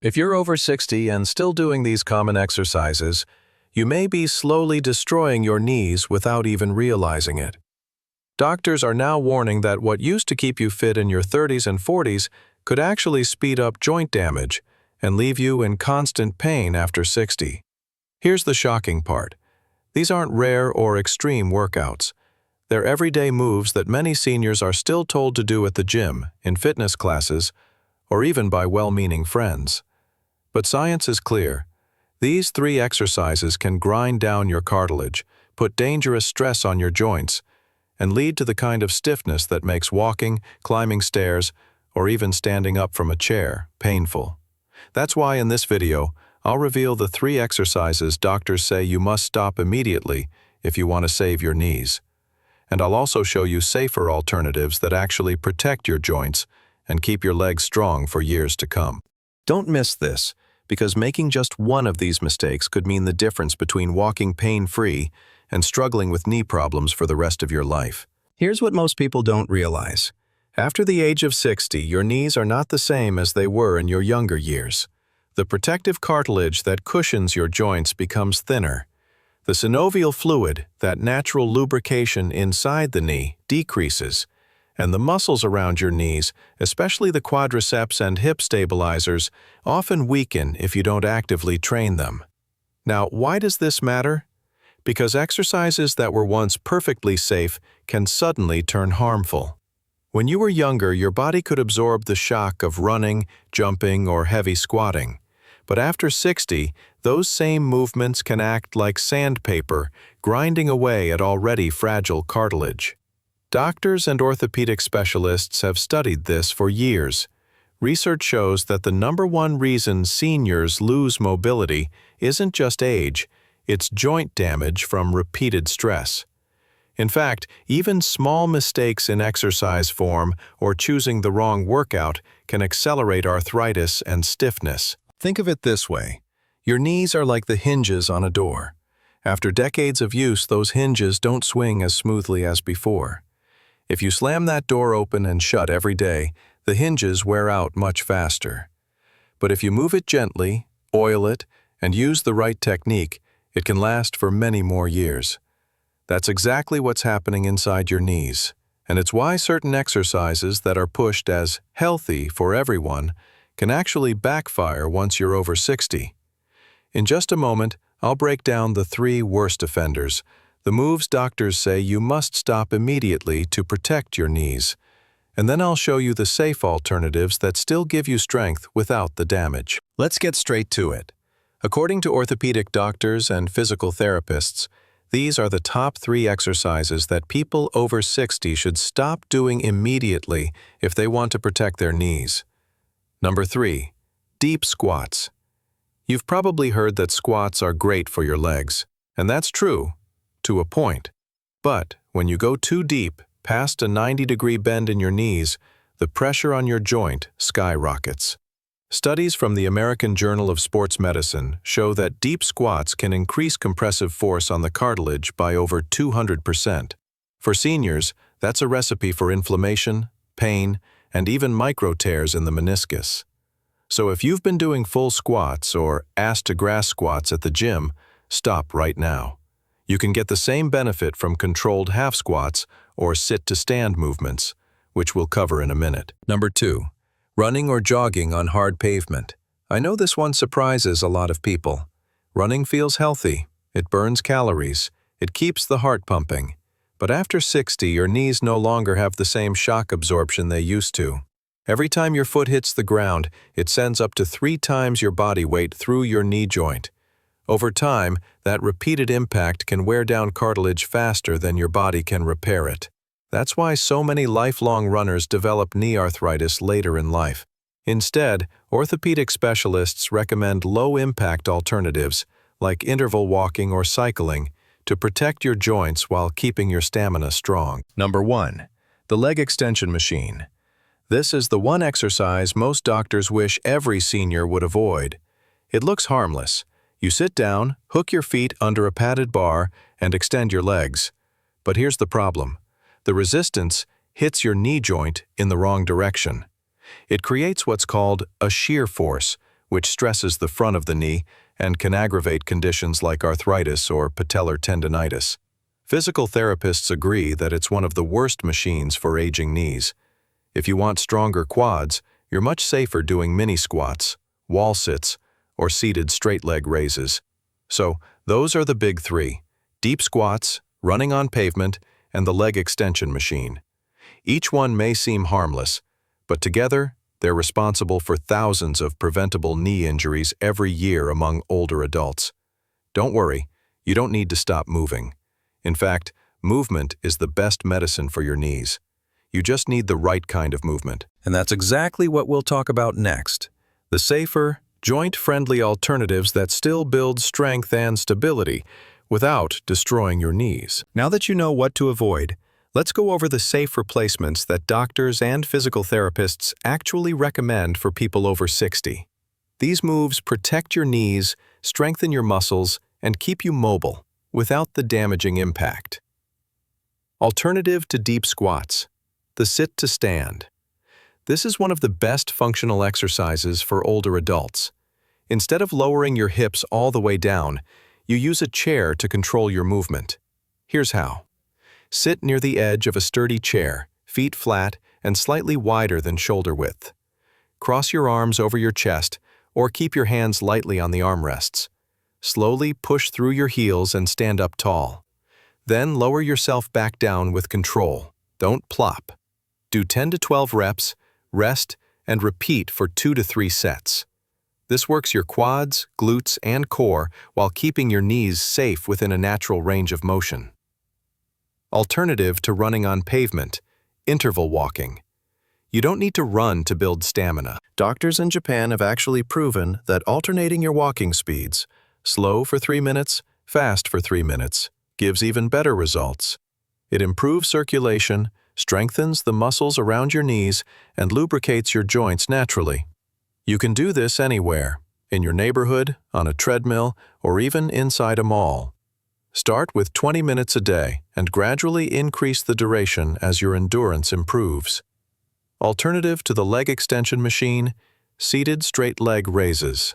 If you're over 60 and still doing these common exercises, you may be slowly destroying your knees without even realizing it. Doctors are now warning that what used to keep you fit in your 30s and 40s could actually speed up joint damage and leave you in constant pain after 60. Here's the shocking part. These aren't rare or extreme workouts. They're everyday moves that many seniors are still told to do at the gym, in fitness classes, or even by well-meaning friends. But science is clear. These 3 exercises can grind down your cartilage, put dangerous stress on your joints, and lead to the kind of stiffness that makes walking, climbing stairs, or even standing up from a chair painful. That's why in this video, I'll reveal the 3 exercises doctors say you must stop immediately if you want to save your knees. And I'll also show you safer alternatives that actually protect your joints and keep your legs strong for years to come. Don't miss this, because making just one of these mistakes could mean the difference between walking pain-free and struggling with knee problems for the rest of your life. Here's what most people don't realize. After the age of 60, your knees are not the same as they were in your younger years. The protective cartilage that cushions your joints becomes thinner. The synovial fluid, that natural lubrication inside the knee, decreases, and the muscles around your knees, especially the quadriceps and hip stabilizers, often weaken if you don't actively train them. Now, why does this matter? Because exercises that were once perfectly safe can suddenly turn harmful. When you were younger, your body could absorb the shock of running, jumping, or heavy squatting. But after 60, those same movements can act like sandpaper, grinding away at already fragile cartilage. Doctors and orthopedic specialists have studied this for years. Research shows that the #1 reason seniors lose mobility isn't just age, it's joint damage from repeated stress. In fact, even small mistakes in exercise form or choosing the wrong workout can accelerate arthritis and stiffness. Think of it this way. Your knees are like the hinges on a door. After decades of use, those hinges don't swing as smoothly as before. If you slam that door open and shut every day, the hinges wear out much faster. But if you move it gently, oil it, and use the right technique, it can last for many more years. That's exactly what's happening inside your knees, and it's why certain exercises that are pushed as healthy for everyone can actually backfire once you're over 60. In just a moment, I'll break down the 3 worst offenders, the moves doctors say you must stop immediately to protect your knees. And then I'll show you the safe alternatives that still give you strength without the damage. Let's get straight to it. According to orthopedic doctors and physical therapists, these are the top 3 exercises that people over 60 should stop doing immediately if they want to protect their knees. Number 3. Deep squats. You've probably heard that squats are great for your legs, and that's true, to a point. But when you go too deep, past a 90-degree bend in your knees, the pressure on your joint skyrockets. Studies from the American Journal of Sports Medicine show that deep squats can increase compressive force on the cartilage by over 200%. For seniors, that's a recipe for inflammation, pain, and even micro tears in the meniscus. So if you've been doing full squats or ass-to-grass squats at the gym, stop right now. You can get the same benefit from controlled half squats or sit-to-stand movements, which we'll cover in a minute. Number 2. Running or jogging on hard pavement. I know this one surprises a lot of people. Running feels healthy, it burns calories, it keeps the heart pumping. But after 60, your knees no longer have the same shock absorption they used to. Every time your foot hits the ground, it sends up to 3 times your body weight through your knee joint. Over time, that repeated impact can wear down cartilage faster than your body can repair it. That's why so many lifelong runners develop knee arthritis later in life. Instead, orthopedic specialists recommend low-impact alternatives, like interval walking or cycling, to protect your joints while keeping your stamina strong. Number 1. The leg extension machine. This is the one exercise most doctors wish every senior would avoid. It looks harmless. You sit down, hook your feet under a padded bar, and extend your legs. But here's the problem. The resistance hits your knee joint in the wrong direction. It creates what's called a shear force, which stresses the front of the knee and can aggravate conditions like arthritis or patellar tendinitis. Physical therapists agree that it's one of the worst machines for aging knees. If you want stronger quads, you're much safer doing mini squats, wall sits, or seated straight leg raises. So, those are the big three: deep squats, running on pavement, and the leg extension machine. Each one may seem harmless, but together, they're responsible for thousands of preventable knee injuries every year among older adults. Don't worry, you don't need to stop moving. In fact, movement is the best medicine for your knees. You just need the right kind of movement. And that's exactly what we'll talk about next: the safer, joint-friendly alternatives that still build strength and stability without destroying your knees. Now that you know what to avoid, let's go over the safe replacements that doctors and physical therapists actually recommend for people over 60. These moves protect your knees, strengthen your muscles, and keep you mobile without the damaging impact. Alternative to deep squats: the sit to stand. This is one of the best functional exercises for older adults. Instead of lowering your hips all the way down, you use a chair to control your movement. Here's how. Sit near the edge of a sturdy chair, feet flat and slightly wider than shoulder width. Cross your arms over your chest or keep your hands lightly on the armrests. Slowly push through your heels and stand up tall. Then lower yourself back down with control. Don't plop. Do 10 to 12 reps, rest, and repeat for 2 to 3 sets. This works your quads, glutes, and core while keeping your knees safe within a natural range of motion. Alternative to running on pavement: interval walking. You don't need to run to build stamina. Doctors in Japan have actually proven that alternating your walking speeds, slow for 3 minutes, fast for 3 minutes, gives even better results. It improves circulation, strengthens the muscles around your knees, and lubricates your joints naturally. You can do this anywhere, in your neighborhood, on a treadmill, or even inside a mall. Start with 20 minutes a day and gradually increase the duration as your endurance improves. Alternative to the leg extension machine: seated straight leg raises.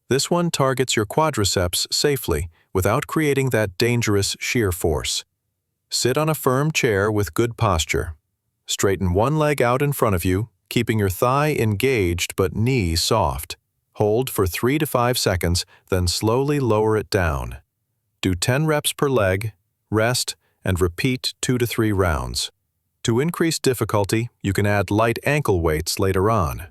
This one targets your quadriceps safely without creating that dangerous shear force. Sit on a firm chair with good posture. Straighten one leg out in front of you, keeping your thigh engaged but knee soft. Hold for 3 to 5 seconds, then slowly lower it down. Do 10 reps per leg, rest, and repeat 2 to 3 rounds. To increase difficulty, you can add light ankle weights later on.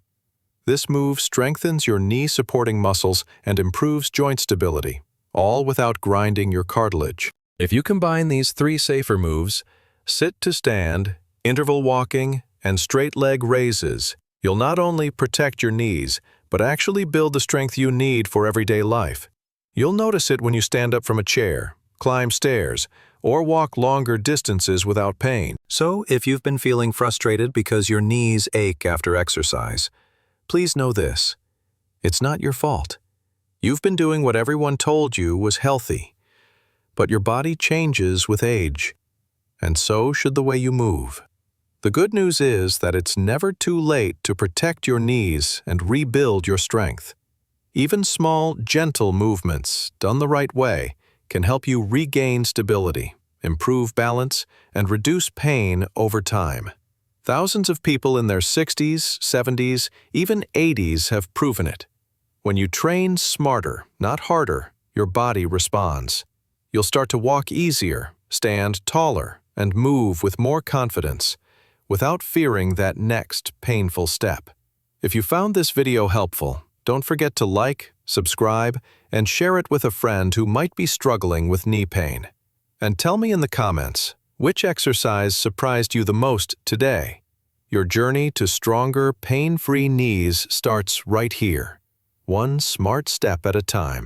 This move strengthens your knee-supporting muscles and improves joint stability, all without grinding your cartilage. If you combine these 3 safer moves, sit to stand, interval walking, and straight leg raises, you'll not only protect your knees, but actually build the strength you need for everyday life. You'll notice it when you stand up from a chair, climb stairs, or walk longer distances without pain. So, if you've been feeling frustrated because your knees ache after exercise, please know this: it's not your fault. You've been doing what everyone told you was healthy. But your body changes with age, and so should the way you move. The good news is that it's never too late to protect your knees and rebuild your strength. Even small, gentle movements, done the right way, can help you regain stability, improve balance, and reduce pain over time. Thousands of people in their 60s, 70s, even 80s have proven it. When you train smarter, not harder, your body responds. You'll start to walk easier, stand taller, and move with more confidence, without fearing that next painful step. If you found this video helpful, don't forget to like, subscribe, and share it with a friend who might be struggling with knee pain. And tell me in the comments, which exercise surprised you the most today? Your journey to stronger, pain-free knees starts right here, one smart step at a time.